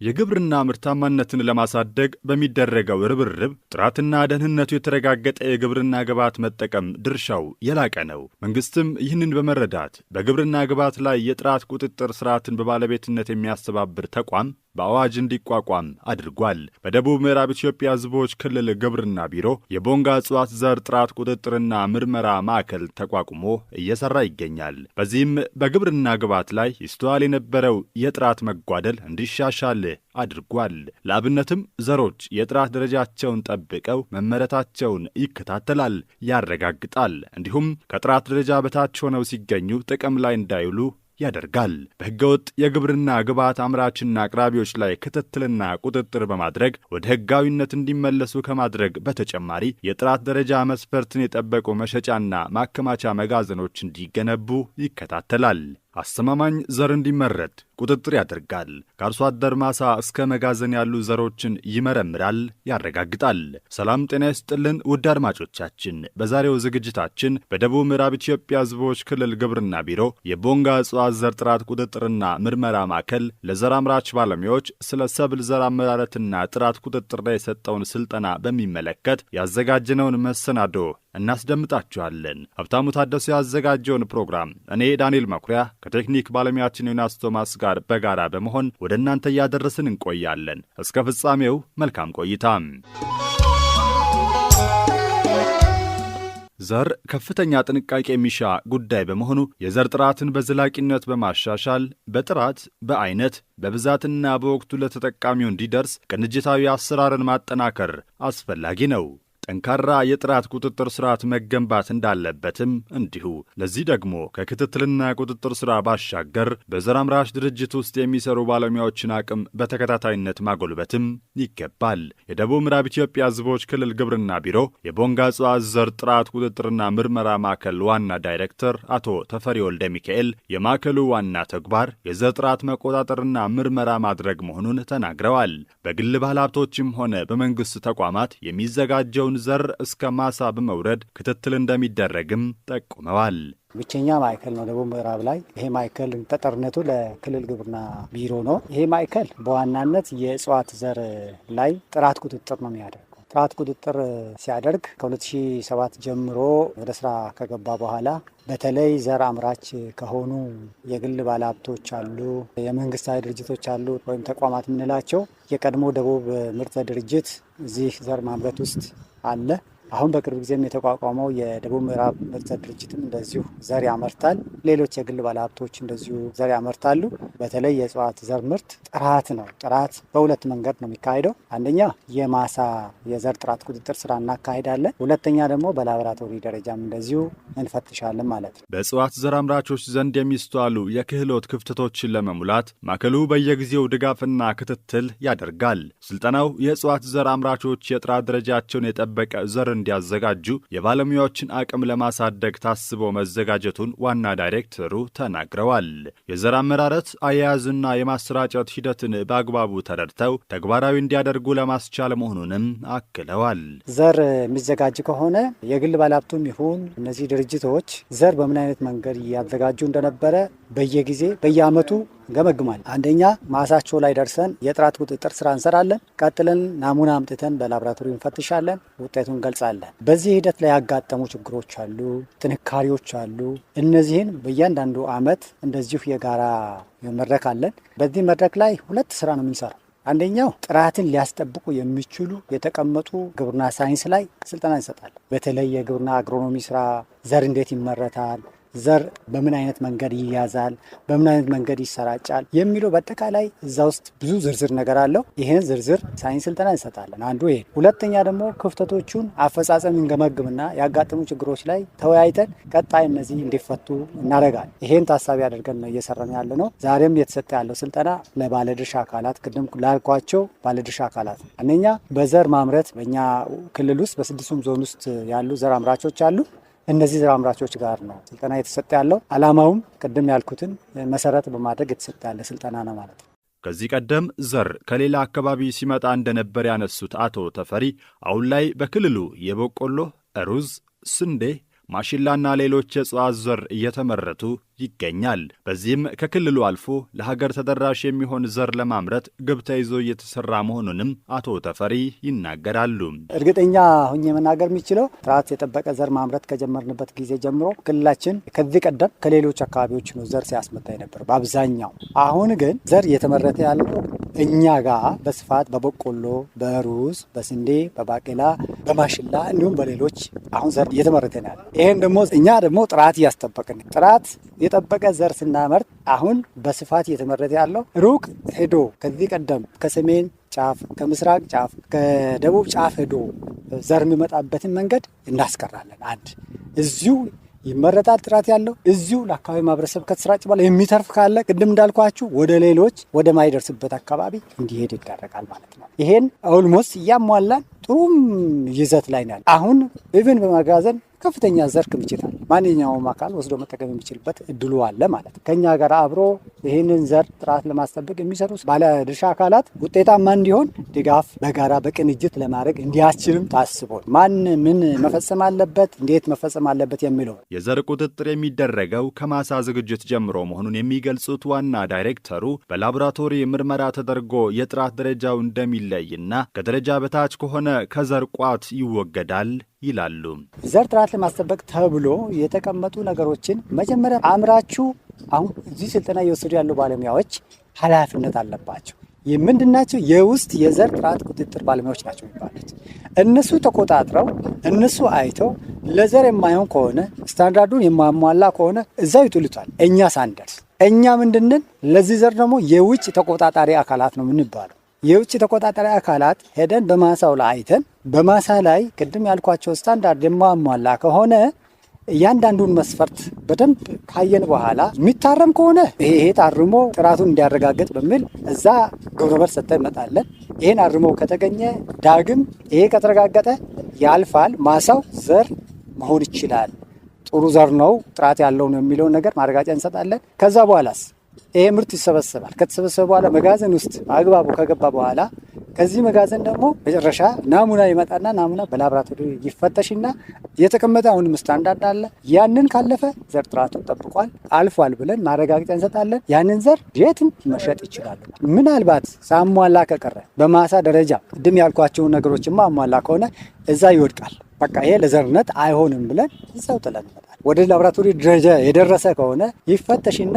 የግብርና ምርታማነትን ለማሳደግ በሚደረገው ርብርብ ጥራትና ደህንነቱ የተረጋገጠ የግብርና ግብዓት መጠቀም ድርሻው የላቀ ነው። መንግስትም ይህንን በመረዳት በግብርና ግብዓት ላይ የጥራት ቁጥጥር ስርዓትን በባለቤትነት የሚያስተባብር ተቋም በአዋጅ እንዲቋቋም አድርጓል። በደቡብ ምዕራብ ኢትዮጵያ ሕዝቦች ክልል ግብርና ቢሮ የቦንጋ እጽዋት ዘር ጥራት ቁጥጥርና ምርመራ ማዕከል ተቋቁሞ እየሰራ ይገኛል። በዚህም በግብርና ግብዓት ላይ ይስተዋል የነበረው የጥራት መጓደል እንዲሻሻል አድርጓል። ለአብነትም ዘሮች የጥራት ደረጃቸውን ጠብቀው መመረታቸውን ይከታተላል፣ ያረጋግጣል። እንዲሁም ከጥራት ደረጃ በታች ሆነው ሲገኙ ጥቅም ላይ እንዳይውሉ ያደርጋል። በህገወጥ የግብርና ግብዓት አምራችና አቅራቢዎች ላይ ክትትልና ቁጥጥር በማድረግ ወደ ህጋዊነት እንዲመለሱ ከማድረግ በተጨማሪ የጥራት ደረጃ መስፈርትን የጠበቁ መሸጫና ማከማቻ መጋዘኖች እንዲገነቡ ይከታተላል። አስተማማኝ ዘር እንዲመረት ቁጥጥር ያደርጋል። ከአርሶ አደር ማሳ እስከ መጋዘን ያሉ ዘሮችን ይመረምራል፣ ያረጋግጣል። ሰላም ጤና ይስጥልን ውድ አድማጮቻችን፣ በዛሬው ዝግጅታችን በደቡብ ምዕራብ ኢትዮጵያ ሕዝቦች ክልል ግብርና ቢሮ የቦንጋ እጽዋት ዘር ጥራት ቁጥጥርና ምርመራ ማዕከል ለዘር አምራች ባለሙያዎች ስለ ሰብል ዘር አመራረትና ጥራት ቁጥጥር ላይ የሰጠውን ስልጠና በሚመለከት ያዘጋጀነውን መሰናዶ እናስደምጣችኋለን። ሀብታሙ ታደሰ ያዘጋጀውን ፕሮግራም እኔ ዳንኤል መኩሪያ ከቴክኒክ ባለሙያችን ዮናስ ቶማስ ጋር በጋራ በመሆን ወደ እናንተ እያደረስን እንቆያለን። እስከ ፍጻሜው መልካም ቆይታ። ዘር ከፍተኛ ጥንቃቄ የሚሻ ጉዳይ በመሆኑ የዘር ጥራትን በዘላቂነት በማሻሻል በጥራት፣ በአይነት፣ በብዛትና በወቅቱ ለተጠቃሚው እንዲደርስ ቅንጅታዊ አሰራርን ማጠናከር አስፈላጊ ነው። ጠንካራ የጥራት ቁጥጥር ስርዓት መገንባት እንዳለበትም እንዲሁ። ለዚህ ደግሞ ከክትትልና ቁጥጥር ስራ ባሻገር በዘር አምራች ድርጅት ውስጥ የሚሰሩ ባለሙያዎችን አቅም በተከታታይነት ማጎልበትም ይገባል። የደቡብ ምዕራብ ኢትዮጵያ ሕዝቦች ክልል ግብርና ቢሮ የቦንጋ እጽዋት ዘር ጥራት ቁጥጥርና ምርመራ ማዕከል ዋና ዳይሬክተር አቶ ተፈሪ ወልደ ሚካኤል የማዕከሉ ዋና ተግባር የዘር ጥራት መቆጣጠርና ምርመራ ማድረግ መሆኑን ተናግረዋል። በግል ባለሀብቶችም ሆነ በመንግስት ተቋማት የሚዘጋጀውን ዘር እስከ ማሳ በመውረድ ክትትል እንደሚደረግም ጠቁመዋል። ብቸኛ ማዕከል ነው ደቡብ ምዕራብ ላይ። ይሄ ማዕከል ተጠሪነቱ ለክልል ግብርና ቢሮ ነው። ይሄ ማዕከል በዋናነት የእጽዋት ዘር ላይ ጥራት ቁጥጥር ነው የሚያደርገው። ጥራት ቁጥጥር ሲያደርግ ከ2007 ጀምሮ ወደ ስራ ከገባ በኋላ በተለይ ዘር አምራች ከሆኑ የግል ባለሀብቶች አሉ፣ የመንግስታዊ ድርጅቶች አሉ፣ ወይም ተቋማት የምንላቸው የቀድሞ ደቡብ ምርጥ ድርጅት እዚህ ዘር ማምረት ውስጥ አለ። አሁን በቅርብ ጊዜም የተቋቋመው የደቡብ ምዕራብ ምርጥ ድርጅትም እንደዚሁ ዘር ያመርታል። ሌሎች የግል ባለሀብቶች እንደዚሁ ዘር ያመርታሉ። በተለይ የእጽዋት ዘር ምርት ጥራት ነው። ጥራት በሁለት መንገድ ነው የሚካሄደው። አንደኛ የማሳ የዘር ጥራት ቁጥጥር ስራ እናካሄዳለን። ሁለተኛ ደግሞ በላቦራቶሪ ደረጃም እንደዚሁ እንፈትሻለን ማለት ነው። በእጽዋት ዘር አምራቾች ዘንድ የሚስተዋሉ የክህሎት ክፍተቶችን ለመሙላት ማዕከሉ በየጊዜው ድጋፍና ክትትል ያደርጋል። ስልጠናው የእጽዋት ዘር አምራቾች የጥራት ደረጃቸውን የጠበቀ ዘር እንዲያዘጋጁ የባለሙያዎችን አቅም ለማሳደግ ታስቦ መዘጋጀቱን ዋና ዳይሬክተሩ ተናግረዋል። የዘር አመራረት አያያዝና የማሰራጨት ሂደትን በአግባቡ ተረድተው ተግባራዊ እንዲያደርጉ ለማስቻል መሆኑንም አክለዋል። ዘር የሚዘጋጅ ከሆነ የግል ባለሀብቱም ይሁን እነዚህ ድርጅቶች ዘር በምን አይነት መንገድ እያዘጋጁ እንደነበረ በየጊዜ በየዓመቱ ገመግማል። አንደኛ ማሳቸው ላይ ደርሰን የጥራት ቁጥጥር ስራ እንሰራለን። ቀጥለን ናሙና አምጥተን በላቦራቶሪ እንፈትሻለን፣ ውጤቱን ገልጻለን። በዚህ ሂደት ላይ ያጋጠሙ ችግሮች አሉ፣ ጥንካሬዎች አሉ። እነዚህን በእያንዳንዱ ዓመት እንደዚሁ የጋራ መድረክ አለን። በዚህ መድረክ ላይ ሁለት ስራ ነው የምንሰራው። አንደኛው ጥራትን ሊያስጠብቁ የሚችሉ የተቀመጡ ግብርና ሳይንስ ላይ ስልጠና እንሰጣለን። በተለይ የግብርና አግሮኖሚ ስራ፣ ዘር እንዴት ይመረታል፣ ዘር በምን አይነት መንገድ ይያዛል፣ በምን አይነት መንገድ ይሰራጫል የሚለው በአጠቃላይ እዛ ውስጥ ብዙ ዝርዝር ነገር አለው። ይህን ዝርዝር ሳይንስ ስልጠና እንሰጣለን። አንዱ ይሄ። ሁለተኛ ደግሞ ክፍተቶቹን አፈጻጸም እንገመግምና ያጋጠሙ ችግሮች ላይ ተወያይተን ቀጣይ እነዚህ እንዲፈቱ እናደርጋለን። ይሄን ታሳቢ አድርገን ነው እየሰራን ያለ ነው። ዛሬም እየተሰጠ ያለው ስልጠና ለባለድርሻ አካላት፣ ቅድም ላልኳቸው ባለድርሻ አካላት፣ አንደኛ በዘር ማምረት በእኛ ክልል ውስጥ በስድስቱም ዞን ውስጥ ያሉ ዘር አምራቾች አሉ። እነዚህ ዘር አምራቾች ጋር ነው ስልጠና የተሰጠ ያለው። ዓላማውም ቅድም ያልኩትን መሰረት በማድረግ የተሰጠ ያለ ስልጠና ነው ማለት ነው። ከዚህ ቀደም ዘር ከሌላ አካባቢ ሲመጣ እንደነበር ያነሱት አቶ ተፈሪ አሁን ላይ በክልሉ የበቆሎ፣ ሩዝ፣ ስንዴ፣ ማሽላና ሌሎች የእጽዋት ዘር እየተመረቱ ይገኛል። በዚህም ከክልሉ አልፎ ለሀገር ተደራሽ የሚሆን ዘር ለማምረት ግብ ተይዞ እየተሰራ መሆኑንም አቶ ተፈሪ ይናገራሉ። እርግጠኛ ሆኜ መናገር የሚችለው ጥራት የጠበቀ ዘር ማምረት ከጀመርንበት ጊዜ ጀምሮ ክልላችን ከዚህ ቀደም ከሌሎች አካባቢዎች ነው ዘር ሲያስመጣ የነበር በአብዛኛው። አሁን ግን ዘር እየተመረተ ያለው እኛ ጋር በስፋት በበቆሎ፣ በሩዝ፣ በስንዴ፣ በባቄላ፣ በማሽላ እንዲሁም በሌሎች አሁን ዘር እየተመረተ ነው ያለው። ይሄን ደግሞ እኛ ደግሞ ጥራት እያስጠበቅን ጥራት የጠበቀ ዘር ስናመርት አሁን በስፋት እየተመረተ ያለው ሩቅ ሄዶ ከዚህ ቀደም ከሰሜን ጫፍ፣ ከምስራቅ ጫፍ፣ ከደቡብ ጫፍ ሄዶ ዘር የሚመጣበትን መንገድ እናስቀራለን። አንድ እዚሁ ይመረጣል ጥራት ያለው እዚሁ ለአካባቢ ማህበረሰብ ከተሰራጭ በኋላ የሚተርፍ ካለ ቅድም እንዳልኳችሁ ወደ ሌሎች ወደ ማይደርስበት አካባቢ እንዲሄድ ይደረጋል ማለት ነው። ይሄን ኦልሞስት እያሟላን ጥሩም ይዘት ላይ ነው። አሁን ኢቭን በመጋዘን ከፍተኛ ዘር ክምችት አለ። ማንኛውም አካል ወስዶ መጠቀም የሚችልበት እድሉ አለ ማለት ነው። ከኛ ጋር አብሮ ይህንን ዘር ጥራት ለማስጠበቅ የሚሰሩ ባለድርሻ አካላት ውጤታማ እንዲሆን ድጋፍ በጋራ በቅንጅት ለማድረግ እንዲያስችልም ታስቦ ማን ምን መፈጸም አለበት፣ እንዴት መፈጸም አለበት የሚለው የዘር ቁጥጥር የሚደረገው ከማሳ ዝግጅት ጀምሮ መሆኑን የሚገልጹት ዋና ዳይሬክተሩ በላቦራቶሪ ምርመራ ተደርጎ የጥራት ደረጃው እንደሚለይና ከደረጃ በታች ከሆነ ከዘር ቋት ይወገዳል ይላሉ። ዘር ጥራት ለማስጠበቅ ተብሎ የተቀመጡ ነገሮችን መጀመሪያ አምራቹ አሁን እዚህ ስልጠና እየወሰዱ ያሉ ባለሙያዎች ኃላፊነት አለባቸው። የምንድናቸው? የውስጥ የዘር ጥራት ቁጥጥር ባለሙያዎች ናቸው የሚባሉት። እነሱ ተቆጣጥረው እነሱ አይተው ለዘር የማይሆን ከሆነ ስታንዳርዱን የማሟላ ከሆነ እዛው ይጥሉታል። እኛ ሳንደርስ እኛ ምንድነን? ለዚህ ዘር ደግሞ የውጭ ተቆጣጣሪ አካላት ነው የምንባለው። የውጭ ተቆጣጣሪ አካላት ሄደን በማሳው ላይ አይተን በማሳ ላይ ቅድም ያልኳቸው ስታንዳርድ የማሟላ ከሆነ እያንዳንዱን መስፈርት በደንብ ካየን በኋላ የሚታረም ከሆነ ይሄ ታርሞ ጥራቱን እንዲያረጋግጥ በሚል እዛ ግብረመልስ ሰጥተን እንመጣለን። ይሄን አርሞ ከተገኘ ዳግም ይሄ ከተረጋገጠ ያልፋል፣ ማሳው ዘር መሆን ይችላል፣ ጥሩ ዘር ነው፣ ጥራት ያለው ነው የሚለውን ነገር ማረጋገጫ እንሰጣለን። ከዛ በኋላስ ይሄ ምርት ይሰበሰባል። ከተሰበሰበ በኋላ መጋዘን ውስጥ አግባቡ ከገባ በኋላ ከዚህ መጋዘን ደግሞ መጨረሻ ናሙና ይመጣና ናሙና በላቦራቶሪ ይፈተሽና የተቀመጠ አሁንም ስታንዳርድ አለ። ያንን ካለፈ ዘር ጥራቱን ጠብቋል፣ አልፏል ብለን ማረጋገጫ እንሰጣለን። ያንን ዘር የትም መሸጥ ይችላሉ። ምናልባት ሳሟላ ከቀረ በማሳ ደረጃ ቅድም ያልኳቸውን ነገሮች ማሟላ ከሆነ እዛ ይወድቃል። በቃ ይሄ ለዘርነት አይሆንም ብለን እዛው ጥለን እንመጣለን። ወደ ላቦራቶሪ ደረጃ የደረሰ ከሆነ ይፈተሽና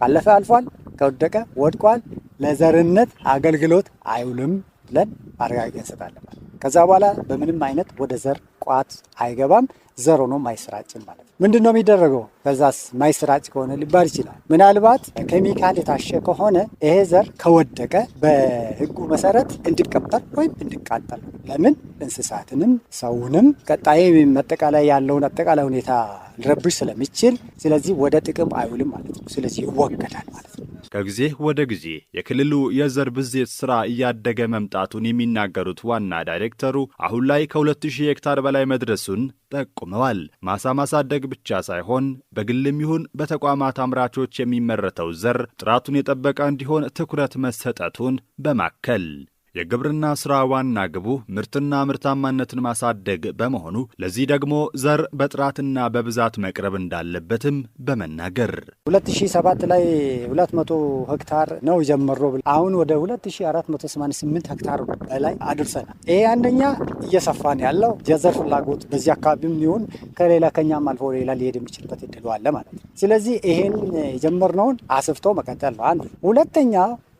ካለፈ አልፏል፣ ከወደቀ ወድቋል፣ ለዘርነት አገልግሎት አይውልም ብለን ማረጋገጫ እንሰጣለን። ከዛ በኋላ በምንም አይነት ወደ ዘር ቋት አይገባም፣ ዘር ሆኖ ማይሰራጭም ማለት ነው። ምንድን ነው የሚደረገው? ከዛስ ማይሰራጭ ከሆነ ሊባል ይችላል። ምናልባት ኬሚካል የታሸ ከሆነ ይሄ ዘር ከወደቀ በሕጉ መሰረት እንዲቀበር ወይም እንዲቃጠል፣ ለምን እንስሳትንም ሰውንም ቀጣይ መጠቃላይ ያለውን አጠቃላይ ሁኔታ ሊረብሽ ስለሚችል፣ ስለዚህ ወደ ጥቅም አይውልም ማለት ነው። ስለዚህ ይወገዳል ማለት ነው። ከጊዜ ወደ ጊዜ የክልሉ የዘር ብዜት ስራ እያደገ መምጣቱን የሚናገሩት ዋና ዳይሬክተሩ አሁን ላይ ከ2000 ሄክታር በላይ መድረሱን ጠቁመዋል። ማሳ ማሳደግ ብቻ ሳይሆን በግልም ይሁን በተቋማት አምራቾች የሚመረተው ዘር ጥራቱን የጠበቀ እንዲሆን ትኩረት መሰጠቱን በማከል የግብርና ስራ ዋና ግቡ ምርትና ምርታማነትን ማሳደግ በመሆኑ ለዚህ ደግሞ ዘር በጥራትና በብዛት መቅረብ እንዳለበትም በመናገር 2007 ላይ 200 ሄክታር ነው የጀመረው። አሁን ወደ 2488 ሄክታር በላይ አድርሰናል። ይሄ አንደኛ እየሰፋን ያለው የዘር ፍላጎት በዚህ አካባቢም ይሁን ከሌላ ከኛም አልፎ ሌላ ሊሄድ የሚችልበት እድሉ አለ ማለት ነው። ስለዚህ ይሄን የጀመርነውን አስፍቶ መቀጠል ነው አንዱ። ሁለተኛ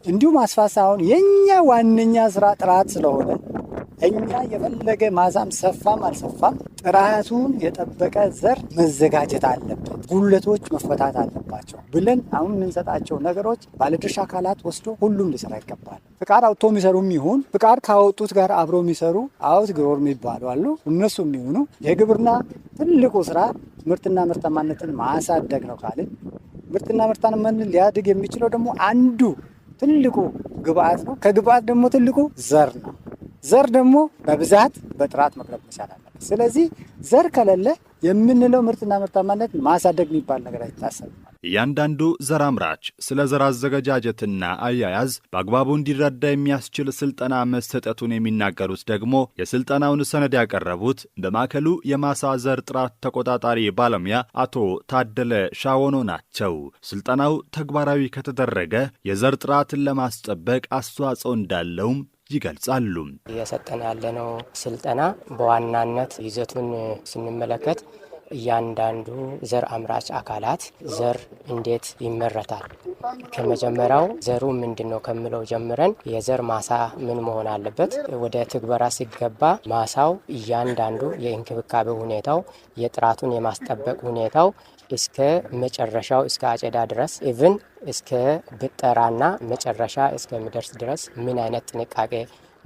እንዲሁ ማስፋት ሳይሆን የኛ ዋነኛ ስራ ጥራት ስለሆነ እኛ የፈለገ ማሳም ሰፋም አልሰፋም ጥራቱን የጠበቀ ዘር መዘጋጀት አለበት፣ ጉለቶች መፈታት አለባቸው ብለን አሁን የምንሰጣቸው ነገሮች ባለድርሻ አካላት ወስዶ ሁሉም ሊሰራ ይገባል። ፍቃድ አውጥቶ የሚሰሩም ይሁን ፍቃድ ካወጡት ጋር አብሮ የሚሰሩ አውት ግብር የሚባሉ አሉ። እነሱ የሚሆኑ የግብርና ትልቁ ስራ ምርትና ምርታማነትን ማሳደግ ነው ካልን ምርትና ምርታማነትን ሊያድግ የሚችለው ደግሞ አንዱ ትልቁ ግብአት ነው። ከግብአት ደግሞ ትልቁ ዘር ነው። ዘር ደግሞ በብዛት በጥራት መቅረብ መቻል አለበት። ስለዚህ ዘር ከሌለ የምንለው ምርትና ምርታማነት ማሳደግ የሚባል ነገር አይታሰብም። እያንዳንዱ ዘር አምራች ስለ ዘር አዘገጃጀትና አያያዝ በአግባቡ እንዲረዳ የሚያስችል ስልጠና መሰጠቱን የሚናገሩት ደግሞ የስልጠናውን ሰነድ ያቀረቡት በማዕከሉ የማሳ ዘር ጥራት ተቆጣጣሪ ባለሙያ አቶ ታደለ ሻወኖ ናቸው። ስልጠናው ተግባራዊ ከተደረገ የዘር ጥራትን ለማስጠበቅ አስተዋጽኦ እንዳለውም ይገልጻሉ። እየሰጠን ያለነው ስልጠና በዋናነት ይዘቱን ስንመለከት እያንዳንዱ ዘር አምራች አካላት ዘር እንዴት ይመረታል፣ ከመጀመሪያው ዘሩ ምንድነው ከሚለው ጀምረን የዘር ማሳ ምን መሆን አለበት፣ ወደ ትግበራ ሲገባ ማሳው እያንዳንዱ የእንክብካቤ ሁኔታው፣ የጥራቱን የማስጠበቅ ሁኔታው እስከ መጨረሻው እስከ አጨዳ ድረስ ኢቭን እስከ ብጠራና መጨረሻ እስከሚደርስ ድረስ ምን አይነት ጥንቃቄ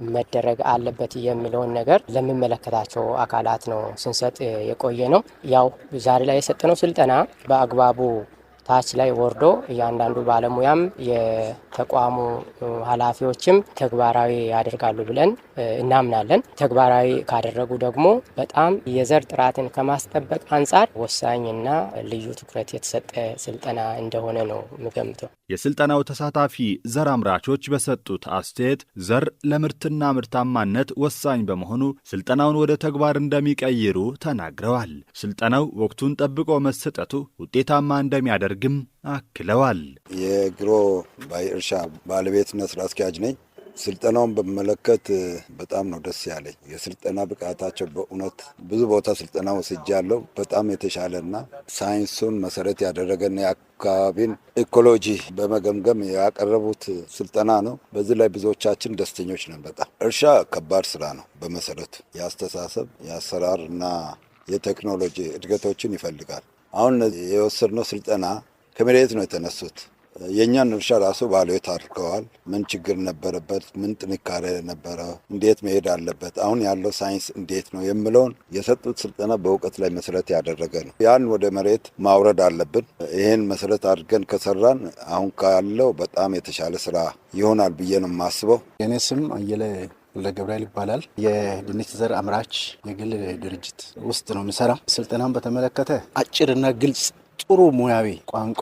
መደረግ አለበት የሚለውን ነገር ለሚመለከታቸው አካላት ነው ስንሰጥ የቆየ ነው። ያው ዛሬ ላይ የሰጠነው ስልጠና በአግባቡ ታች ላይ ወርዶ እያንዳንዱ ባለሙያም የተቋሙ ኃላፊዎችም ተግባራዊ ያደርጋሉ ብለን እናምናለን። ተግባራዊ ካደረጉ ደግሞ በጣም የዘር ጥራትን ከማስጠበቅ አንጻር ወሳኝና ልዩ ትኩረት የተሰጠ ስልጠና እንደሆነ ነው የምገምተው። የስልጠናው ተሳታፊ ዘር አምራቾች በሰጡት አስተያየት ዘር ለምርትና ምርታማነት ወሳኝ በመሆኑ ስልጠናውን ወደ ተግባር እንደሚቀይሩ ተናግረዋል። ስልጠናው ወቅቱን ጠብቆ መሰጠቱ ውጤታማ እንደሚያደርግም አክለዋል። የግሮ ባይ እርሻ ባለቤትና ስራ አስኪያጅ ነኝ። ስልጠናውን በመለከት በጣም ነው ደስ ያለኝ። የስልጠና ብቃታቸው በእውነት ብዙ ቦታ ስልጠና ወስጃለሁ። በጣም የተሻለና ሳይንሱን መሰረት ያደረገና የአካባቢን ኢኮሎጂ በመገምገም ያቀረቡት ስልጠና ነው። በዚህ ላይ ብዙዎቻችን ደስተኞች ነን። በጣም እርሻ ከባድ ስራ ነው። በመሰረቱ የአስተሳሰብ የአሰራር እና የቴክኖሎጂ እድገቶችን ይፈልጋል። አሁን የወሰድነው ስልጠና ከመሬት ነው የተነሱት። የእኛን እርሻ ራሱ ባለቤት አድርገዋል። ምን ችግር ነበረበት፣ ምን ጥንካሬ ነበረ፣ እንዴት መሄድ አለበት፣ አሁን ያለው ሳይንስ እንዴት ነው የሚለውን የሰጡት ስልጠና በእውቀት ላይ መሰረት ያደረገ ነው። ያን ወደ መሬት ማውረድ አለብን። ይህን መሰረት አድርገን ከሰራን አሁን ካለው በጣም የተሻለ ስራ ይሆናል ብዬ ነው የማስበው። የኔ ስም አየለ ለገብርኤል ይባላል። የድንች ዘር አምራች የግል ድርጅት ውስጥ ነው የምሰራ። ስልጠናን በተመለከተ አጭርና ግልጽ ጥሩ ሙያዊ ቋንቋ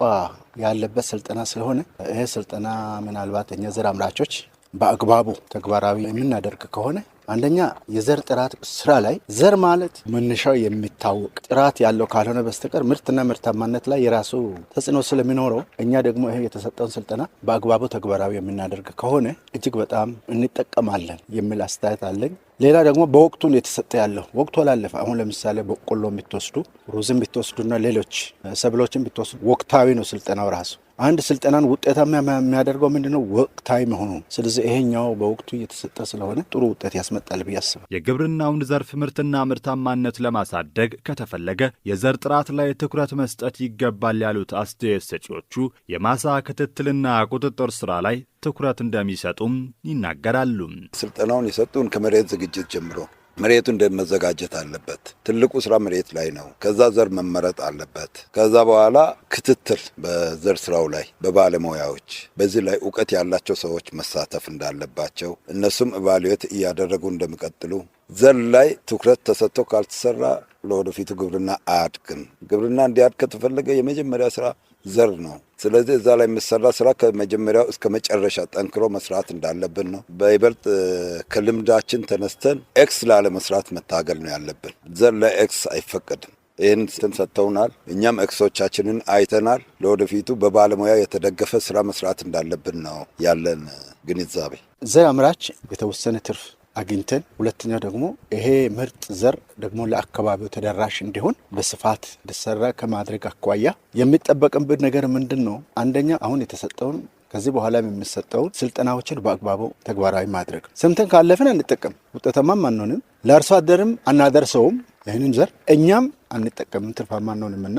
ያለበት ስልጠና ስለሆነ ይሄ ስልጠና ምናልባት እኛ ዘር አምራቾች በአግባቡ ተግባራዊ የምናደርግ ከሆነ አንደኛ የዘር ጥራት ስራ ላይ ዘር ማለት መነሻው የሚታወቅ ጥራት ያለው ካልሆነ በስተቀር ምርትና ምርታማነት ላይ የራሱ ተጽዕኖ ስለሚኖረው እኛ ደግሞ ይሄ የተሰጠውን ስልጠና በአግባቡ ተግባራዊ የምናደርግ ከሆነ እጅግ በጣም እንጠቀማለን የሚል አስተያየት አለኝ። ሌላ ደግሞ በወቅቱን የተሰጠ ያለው ወቅቱ አላለፈ። አሁን ለምሳሌ በቆሎ ብትወስዱ፣ ሩዝም ብትወስዱና ሌሎች ሰብሎችን ብትወስዱ ወቅታዊ ነው ስልጠናው ራሱ። አንድ ስልጠናን ውጤታማ የሚያደርገው ምንድነው? ወቅታዊ መሆኑ። ስለዚህ ይሄኛው በወቅቱ እየተሰጠ ስለሆነ ጥሩ ውጤት ያስመጣል ብዬ አስባለሁ። የግብርናውን ዘርፍ ምርትና ምርታማነት ለማሳደግ ከተፈለገ የዘር ጥራት ላይ ትኩረት መስጠት ይገባል ያሉት አስተያየት ሰጪዎቹ የማሳ ክትትልና ቁጥጥር ስራ ላይ ትኩረት እንደሚሰጡም ይናገራሉ። ስልጠናውን የሰጡን ከመሬት ዝግጅት ጀምሮ መሬቱ እንደመዘጋጀት አለበት። ትልቁ ስራ መሬት ላይ ነው። ከዛ ዘር መመረጥ አለበት። ከዛ በኋላ ክትትል በዘር ስራው ላይ በባለሙያዎች በዚህ ላይ እውቀት ያላቸው ሰዎች መሳተፍ እንዳለባቸው እነሱም ኢቫሉዌት እያደረጉ እንደሚቀጥሉ ዘር ላይ ትኩረት ተሰጥቶ ካልተሰራ ለወደፊቱ ግብርና አያድግም። ግብርና እንዲያድግ ከተፈለገ የመጀመሪያ ስራ ዘር ነው። ስለዚህ እዛ ላይ የሚሰራ ስራ ከመጀመሪያው እስከ መጨረሻ ጠንክሮ መስራት እንዳለብን ነው። በይበልጥ ከልምዳችን ተነስተን ኤክስ ላለ መስራት መታገል ነው ያለብን። ዘር ለኤክስ አይፈቀድም። ይህን ሰጥተውናል። እኛም ኤክሶቻችንን አይተናል። ለወደፊቱ በባለሙያ የተደገፈ ስራ መስራት እንዳለብን ነው ያለን ግንዛቤ። ዘር አምራች የተወሰነ ትርፍ አግኝተን፣ ሁለተኛው ደግሞ ይሄ ምርጥ ዘር ደግሞ ለአካባቢው ተደራሽ እንዲሆን በስፋት እንዲሰራ ከማድረግ አኳያ የሚጠበቅብን ነገር ምንድን ነው? አንደኛ አሁን የተሰጠውን ከዚህ በኋላ የሚሰጠውን ስልጠናዎችን በአግባቡ ተግባራዊ ማድረግ። ሰምተን ካለፍን አንጠቀም፣ ውጤታማም አንሆንም፣ ለአርሶ አደርም አናደርሰውም። ይህንን ዘር እኛም አንጠቀምም፣ ትርፋማ አንሆንምና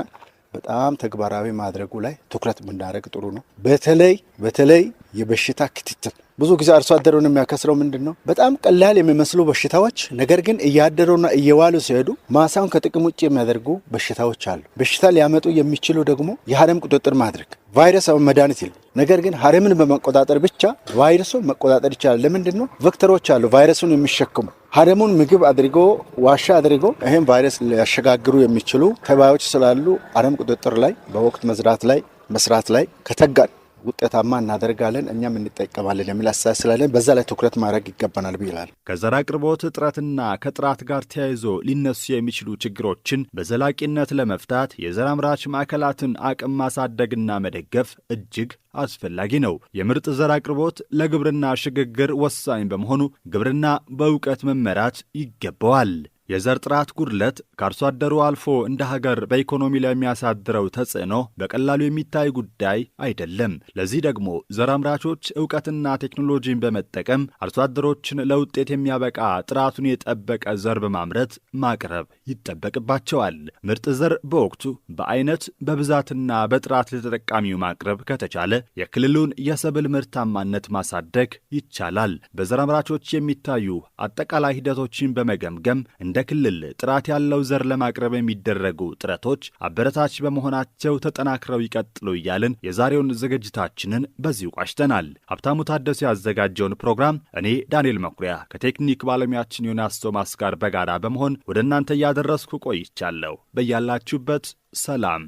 በጣም ተግባራዊ ማድረጉ ላይ ትኩረት ብናደርግ ጥሩ ነው። በተለይ የበሽታ ክትትል ብዙ ጊዜ አርሶ አደሩን የሚያከስረው ምንድን ነው? በጣም ቀላል የሚመስሉ በሽታዎች ነገር ግን እያደሩና እየዋሉ ሲሄዱ ማሳውን ከጥቅም ውጭ የሚያደርጉ በሽታዎች አሉ። በሽታ ሊያመጡ የሚችሉ ደግሞ የአረም ቁጥጥር ማድረግ። ቫይረስ መድኃኒት የለም፣ ነገር ግን አረምን በመቆጣጠር ብቻ ቫይረሱን መቆጣጠር ይቻላል። ለምንድን ነው? ቬክተሮች አሉ ቫይረሱን የሚሸክሙ አረሙን ምግብ አድርጎ ዋሻ አድርጎ ይሄን ቫይረስ ሊያሸጋግሩ የሚችሉ ተባዮች ስላሉ አረም ቁጥጥር ላይ በወቅት መዝራት ላይ መስራት ላይ ከተጋን ውጤታማ እናደርጋለን፣ እኛም እንጠቀማለን የሚል አስተሳሰብ ስላለን በዛ ላይ ትኩረት ማድረግ ይገባናል ብይላል። ከዘር አቅርቦት እጥረትና ከጥራት ጋር ተያይዞ ሊነሱ የሚችሉ ችግሮችን በዘላቂነት ለመፍታት የዘር አምራች ማዕከላትን አቅም ማሳደግና መደገፍ እጅግ አስፈላጊ ነው። የምርጥ ዘር አቅርቦት ለግብርና ሽግግር ወሳኝ በመሆኑ ግብርና በእውቀት መመራት ይገባዋል። የዘር ጥራት ጉድለት ከአርሶ አደሩ አልፎ እንደ ሀገር በኢኮኖሚ ላይ የሚያሳድረው ተጽዕኖ በቀላሉ የሚታይ ጉዳይ አይደለም። ለዚህ ደግሞ ዘር አምራቾች እውቀትና ቴክኖሎጂን በመጠቀም አርሶ አደሮችን ለውጤት የሚያበቃ ጥራቱን የጠበቀ ዘር በማምረት ማቅረብ ይጠበቅባቸዋል። ምርጥ ዘር በወቅቱ በአይነት በብዛትና በጥራት ለተጠቃሚው ማቅረብ ከተቻለ የክልሉን የሰብል ምርታማነት ማሳደግ ይቻላል። በዘር አምራቾች የሚታዩ አጠቃላይ ሂደቶችን በመገምገም እንደ ክልል ጥራት ያለው ዘር ለማቅረብ የሚደረጉ ጥረቶች አበረታች በመሆናቸው ተጠናክረው ይቀጥሉ እያልን የዛሬውን ዝግጅታችንን በዚሁ ቋጭተናል። ሀብታሙ ታደሰ ያዘጋጀውን ፕሮግራም እኔ ዳንኤል መኩሪያ ከቴክኒክ ባለሙያችን ዮናስ ቶማስ ጋር በጋራ በመሆን ወደ እናንተ እያደረስኩ ቆይቻለሁ። በያላችሁበት ሰላም